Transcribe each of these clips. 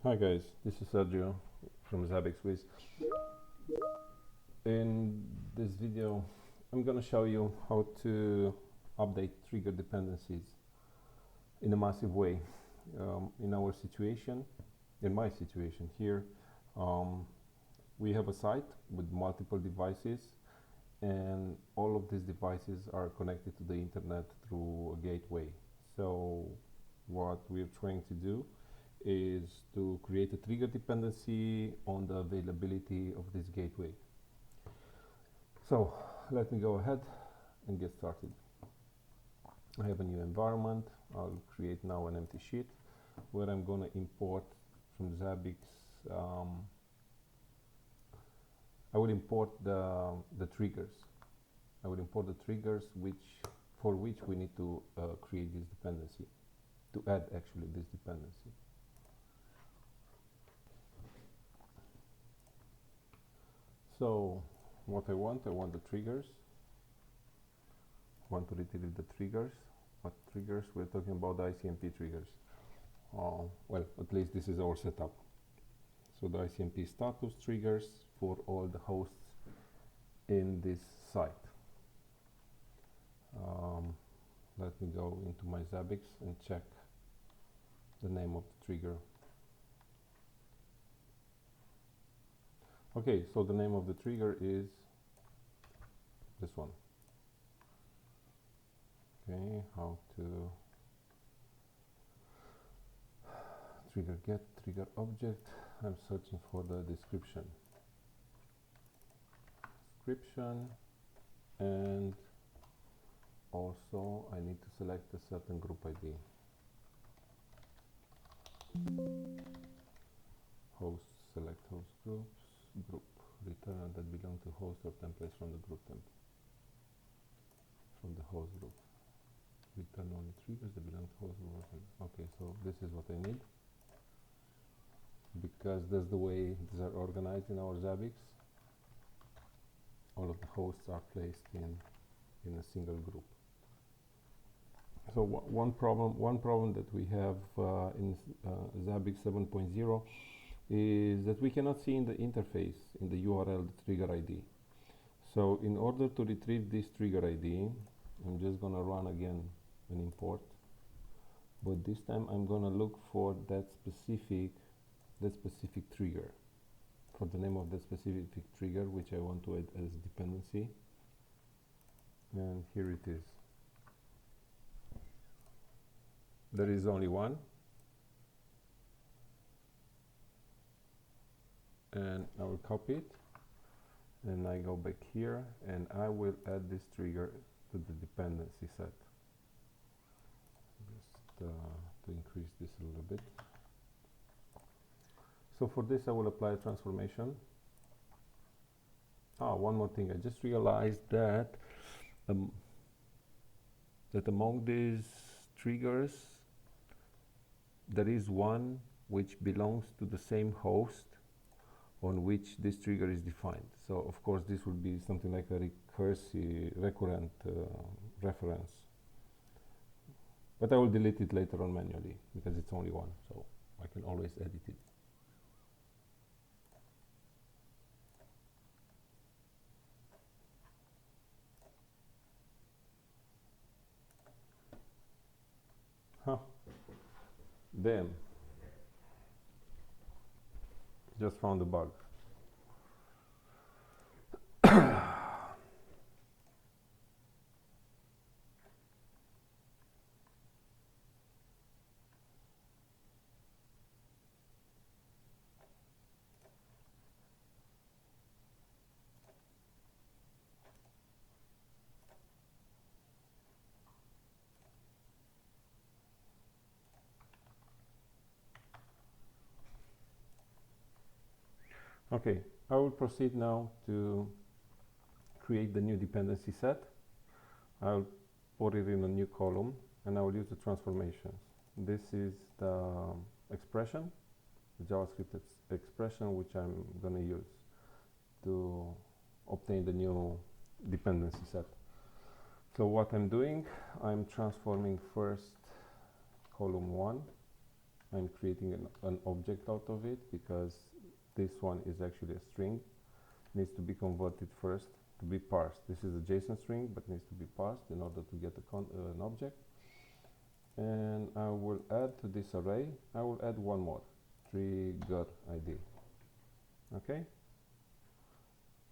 Hi guys, this is Sergio from ZbxWizz. In this video I'm going to show you how to update trigger dependencies in a massive way. In our situation, in my situation here, we have a site with multiple devices, and all of these devices are connected to the internet through a gateway. So what we're trying to do is to create a trigger dependency on the availability of this gateway. So let me go ahead and get started. I have a new environment. I'll create now an empty sheet where I'm going to import from Zabbix. I will import the triggers. I will import the triggers for which we need to create this dependency, to add actually this dependency. So what I want the triggers. I want to retrieve the triggers. What triggers? We're talking about the ICMP triggers. Well, at least this is our setup. So the ICMP status triggers for all the hosts in this site. Let me go into my Zabbix and check the name of the trigger. Okay, so the name of the trigger is this one. Okay, how to trigger get trigger object. I'm searching for the description, and also I need to select a certain group ID. Host, select host groups, group, return that belong to host or templates from the group template, from the host group. Return only triggers that belong to host group. Okay, so this is what I need, because that's the way these are organized in our Zabbix. All of the hosts are placed in a single group. So one problem that we have in Zabbix 7.0 is that we cannot see in the interface, in the URL, the trigger ID. So in order to retrieve this trigger ID, I'm just going to run again an import, but this time I'm going to look for that specific trigger, for the name of that specific trigger which I want to add as dependency, and here it is. There is only one, and I will copy it, and I go back here and I will add this trigger to the dependency set. Just to increase this a little bit. So for this I will apply a transformation. One more thing, I just realized that among these triggers there is one which belongs to the same host on which this trigger is defined. So of course this will be something like a recurrent reference, but I will delete it later on manually because it's only one, so I can always edit it. Damn, just found a bug. Okay, I will proceed now to create the new dependency set. I'll put it in a new column and I will use the transformations. This is the expression, the JavaScript expression which I'm going to use to obtain the new dependency set. So what I'm doing, I'm transforming first column 1 I'm creating an object out of it because this one is actually a string. Needs to be converted first to be parsed. This is a JSON string, but needs to be parsed in order to get an object. And I will add to this array, I will add one more, trigger ID. Okay?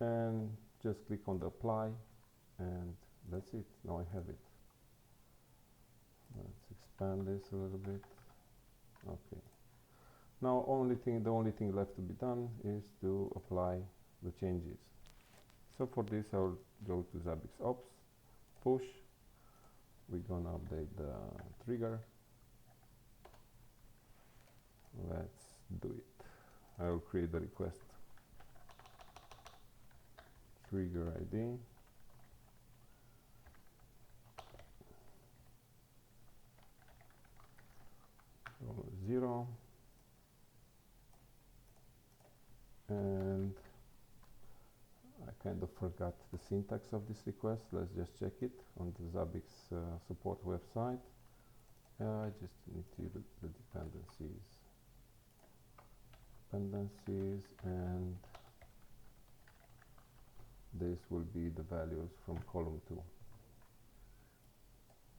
And just click on the apply, and that's it. Now I have it. Let's expand this a little bit. Okay. Now the only thing left to be done is to apply the changes. So for this I'll go to Zabbix ops, push. We're gonna update the trigger. Let's do it. I will create the request. Trigger ID. So 0. And I kind of forgot the syntax of this request. Let's just check it on the Zabbix support website. I just need to use the dependencies, and this will be the values from column 2.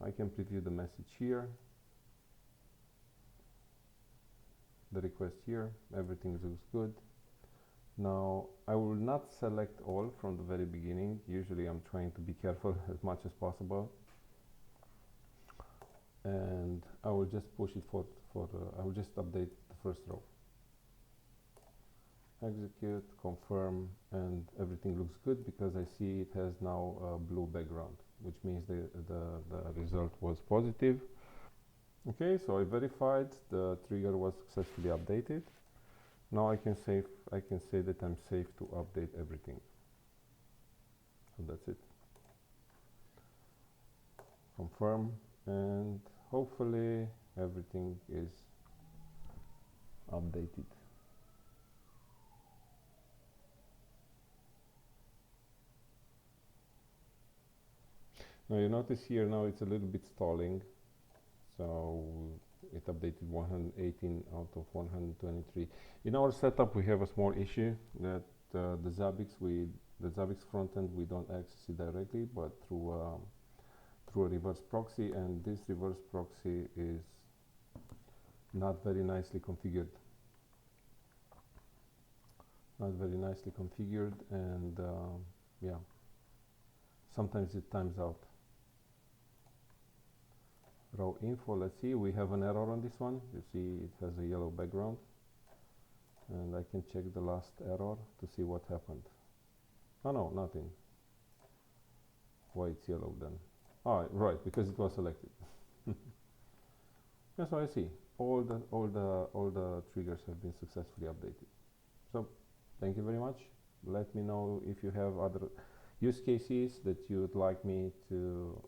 I can preview the message here, the request here, everything looks good. Now I will not select all from the very beginning. Usually I'm trying to be careful as much as possible, and I will just push it I will just update the first row. Execute, confirm, and everything looks good because I see it has now a blue background, which means the result was positive. Okay, so I verified the trigger was successfully updated. Now I can say that I'm safe to update everything. So that's it. Confirm, and hopefully everything is updated. Now you notice here now it's a little bit stalling. So it updated 118 out of 123. In our setup we have a small issue that the Zabbix frontend we don't access it directly, but through a reverse proxy, and this reverse proxy is not very nicely configured. And yeah, sometimes it times out. Row info, let's see, we have an error on this one. You see it has a yellow background, and I can check the last error to see what happened. Oh no, nothing. Why it's yellow then? Oh, right, because it was selected. That's what I see. All the triggers have been successfully updated. So thank you very much. Let me know if you have other use cases that you would like me to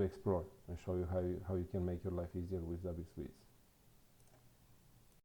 explore and show you how you can make your life easier with ZbxWizz.